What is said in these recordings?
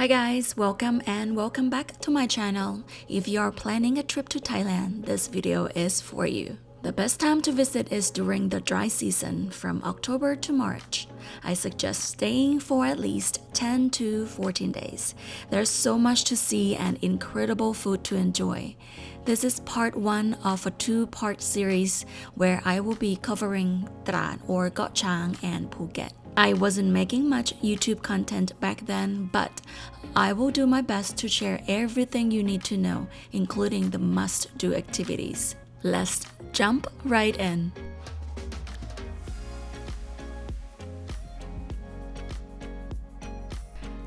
Hi guys, welcome back to my channel. If you are planning a trip to Thailand, this video is for you. The best time to visit is during the dry season from October to March. I suggest staying for at least 10 to 14 days. There's so much to see and incredible food to enjoy. This is part 1 of a 2-part series where I will be covering Trat or Koh Chang and Phuket. I wasn't making much YouTube content back then, but I will do my best to share everything you need to know, including the must-do activities. Let's jump right in.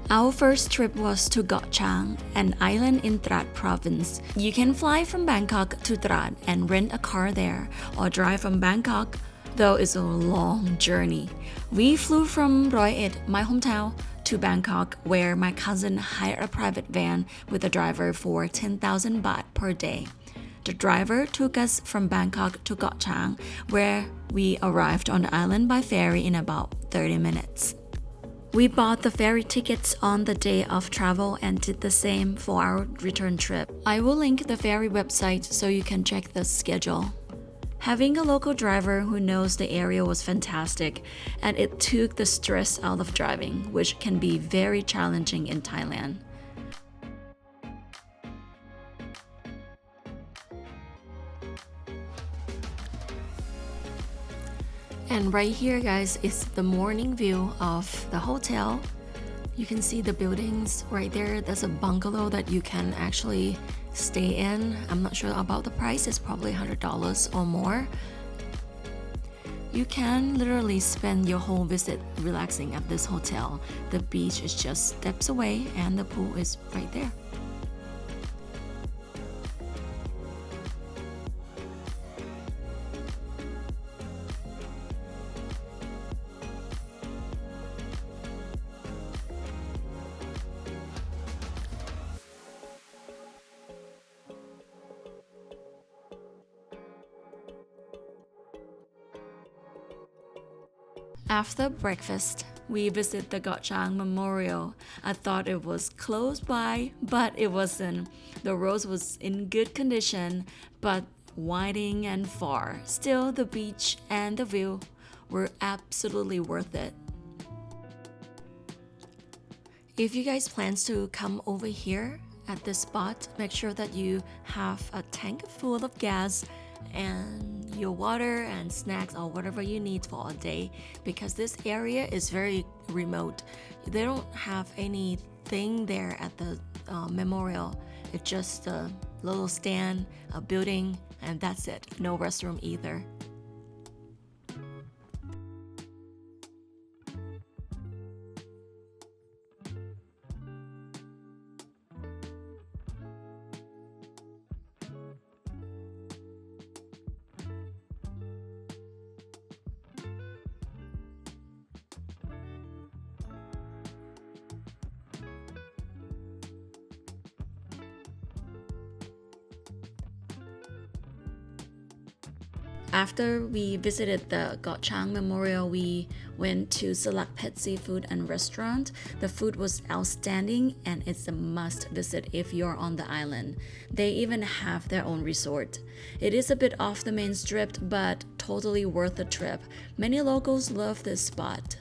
Our first trip was to Koh Chang, an island in Trat province. You can fly from Bangkok to Trat and rent a car there, or drive from Bangkok, though it's a long journey. We flew from Roi Et, my hometown, to Bangkok, where my cousin hired a private van with a driver for 10,000 baht per day. The driver took us from Bangkok to Koh Chang, where we arrived on the island by ferry in about 30 minutes. We bought the ferry tickets on the day of travel and did the same for our return trip. I will link the ferry website so you can check the schedule. Having a local driver who knows the area was fantastic, and it took the stress out of driving, which can be very challenging in Thailand. And right here, guys, is the morning view of the hotel. You can see the buildings right there. There's a bungalow that you can actually stay in. I'm not sure about the price. It's probably $100 or more. You can literally spend your whole visit relaxing at this hotel. The beach is just steps away and the pool is right there. After breakfast, we visited the Koh Chang Memorial. I thought it was close by, but it wasn't. The road was in good condition, but winding and far. Still, the beach and the view were absolutely worth it. If you guys plan to come over here at this spot, make sure that you have a tank full of gas and your water and snacks or whatever you need for a day, because this area is very remote. They don't have anything there at the memorial. It's just a little stand, a building, and that's it. No restroom either. After we visited the Koh Chang Memorial, we went to Select Pet Seafood and Restaurant. The food was outstanding and it's a must visit if you're on the island. They even have their own resort. It is a bit off the main strip, but totally worth the trip. Many locals love this spot.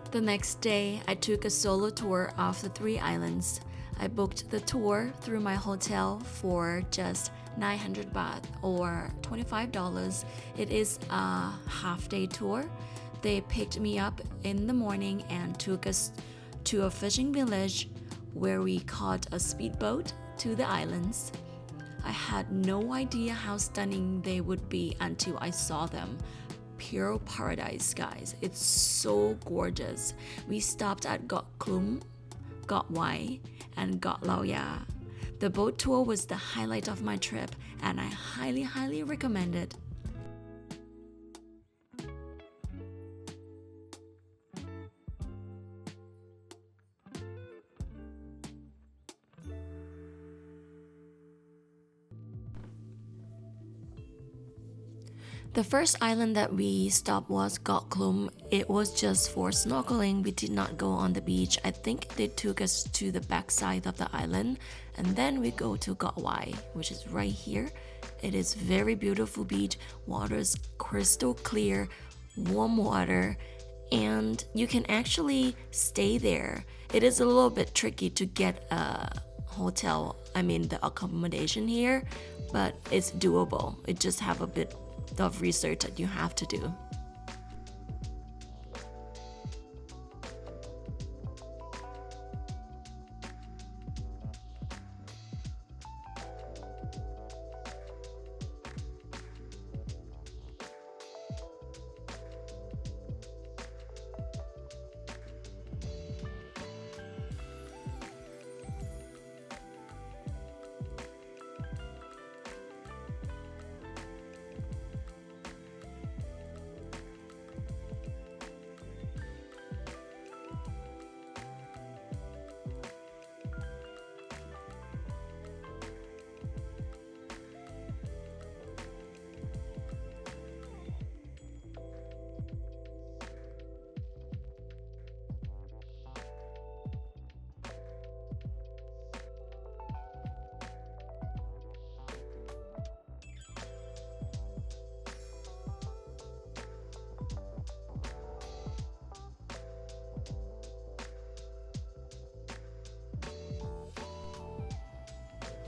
The next day, I took a solo tour of the 3 islands. I booked the tour through my hotel for just 900 baht or $25. It is a half-day tour. They picked me up in the morning and took us to a fishing village where we caught a speedboat to the islands. I had no idea how stunning they would be until I saw them. Pure paradise, guys. It's so gorgeous. We stopped at Koh Klum, Koh Wai, and Koh Ya. The boat tour was the highlight of my trip, and I highly recommend it. The first island that we stopped was Koh Klum. It was just for snorkeling. We did not go on the beach. I think they took us to the backside of the island, and then we go to Koh Wai, which is right here. It is very beautiful beach. Water is crystal clear, warm water, and you can actually stay there. It is a little bit tricky to get a hotel, the accommodation here, but it's doable. It just have a bit of research that you have to do.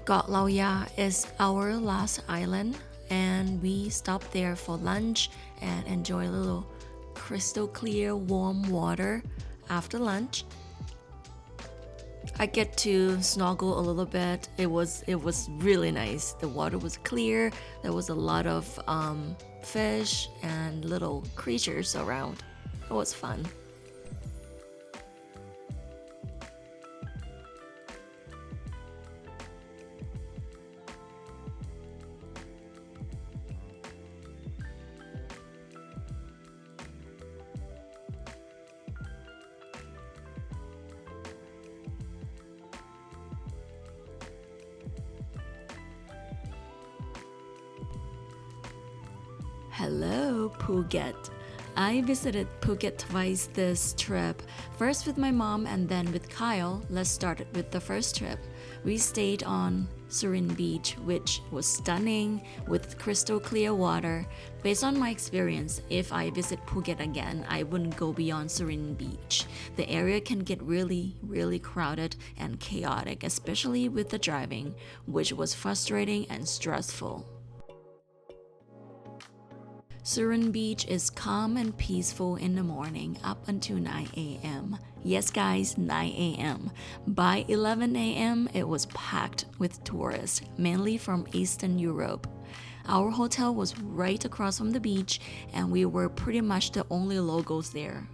Koh Ya is our last island, and we stopped there for lunch and enjoy a little crystal clear warm water after lunch. I get to snorkel a little bit. It was really nice. The water was clear. There was a lot of fish and little creatures around. It was fun. Hello, Phuket. I visited Phuket twice this trip, first with my mom and then with Kyle. Let's start with the first trip. We stayed on Surin Beach, which was stunning with crystal clear water. Based on my experience, if I visit Phuket again, I wouldn't go beyond Surin Beach. The area can get really crowded and chaotic, especially with the driving, which was frustrating and stressful. Surin Beach is calm and peaceful in the morning up until 9 a.m. Yes, guys, 9 a.m. By 11 a.m., it was packed with tourists, mainly from Eastern Europe. Our hotel was right across from the beach, and we were pretty much the only locals there.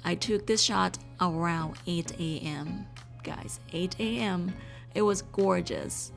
I took this shot around 8 a.m. Guys, 8 a.m. It was gorgeous.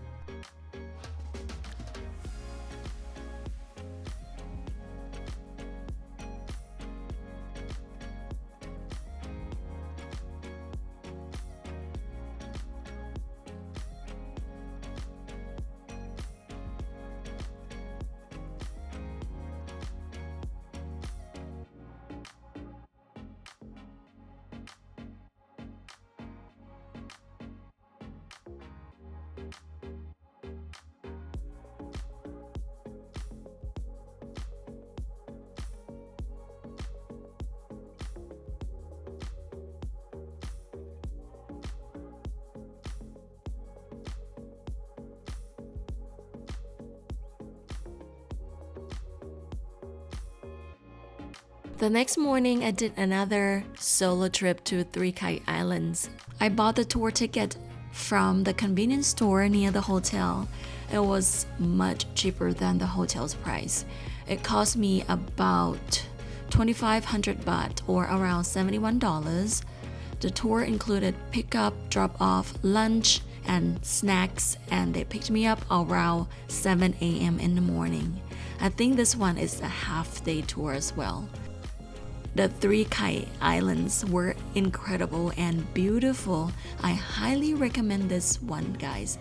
The next morning, I did another solo trip to Three Kai Islands. I bought the tour ticket from the convenience store near the hotel. It was much cheaper than the hotel's price. It cost me about 2,500 baht or around $71. The tour included pickup, drop-off, lunch, and snacks, and they picked me up around 7 a.m. in the morning. I think this one is a half-day tour as well. The 3 Kai Islands were incredible and beautiful. I highly recommend this one, guys.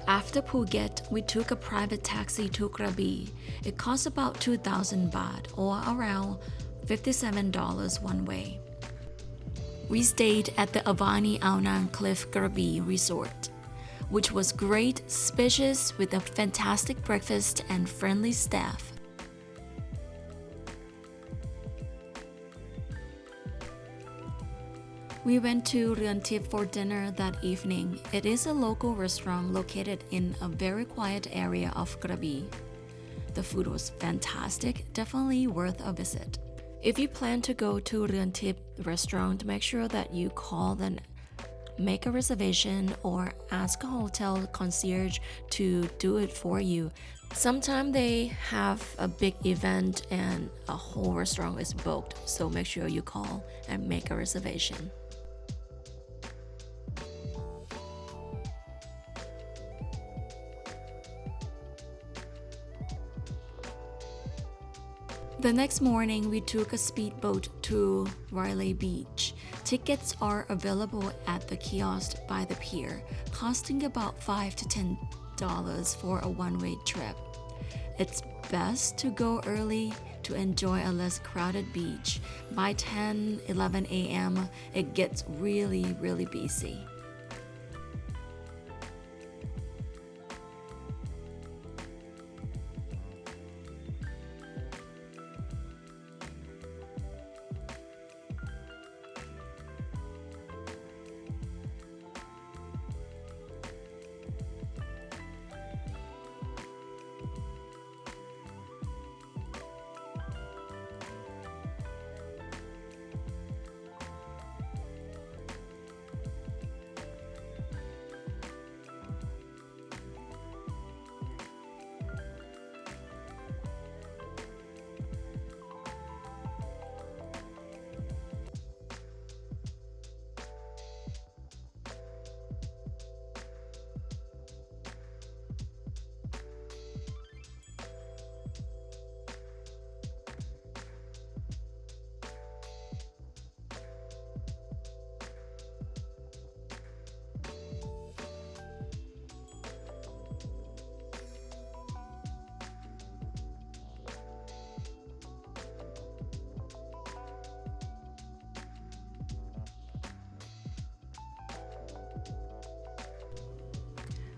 After Phuket, we took a private taxi to Krabi. It cost about 2,000 baht or around $57 one way. We stayed at the Avani Ao Nang Cliff Krabi Resort, which was great, spacious, with a fantastic breakfast and friendly staff. We went to Roi Et for dinner that evening. It is a local restaurant located in a very quiet area of Krabi. The food was fantastic, definitely worth a visit. If you plan to go to Roi Et restaurant, make sure that you call and make a reservation or ask a hotel concierge to do it for you. Sometimes they have a big event and a whole restaurant is booked, so make sure you call and make a reservation. The next morning, we took a speedboat to Roi Beach. Tickets are available at the kiosk by the pier, costing about $5 to $10 for a one-way trip. It's best to go early to enjoy a less crowded beach. By 10-11 a.m., it gets really busy.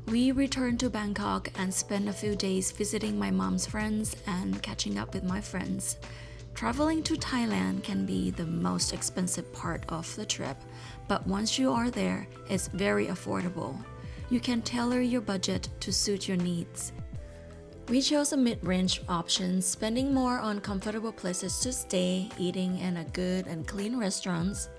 We returned to Bangkok and spent a few days visiting my mom's friends and catching up with my friends. Traveling to Thailand can be the most expensive part of the trip, but once you are there, it's very affordable. You can tailor your budget to suit your needs. We chose a mid-range option, spending more on comfortable places to stay, eating in a good and clean restaurants.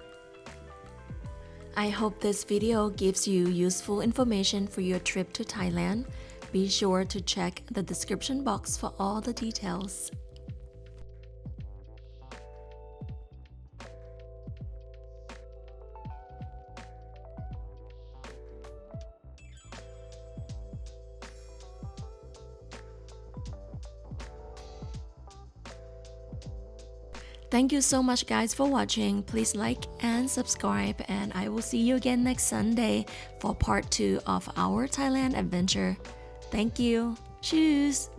I hope this video gives you useful information for your trip to Thailand. Be sure to check the description box for all the details. Thank you so much guys for watching. Please like and subscribe, and I will see you again next Sunday for part 2 of our Thailand adventure. Thank you. Tschüss.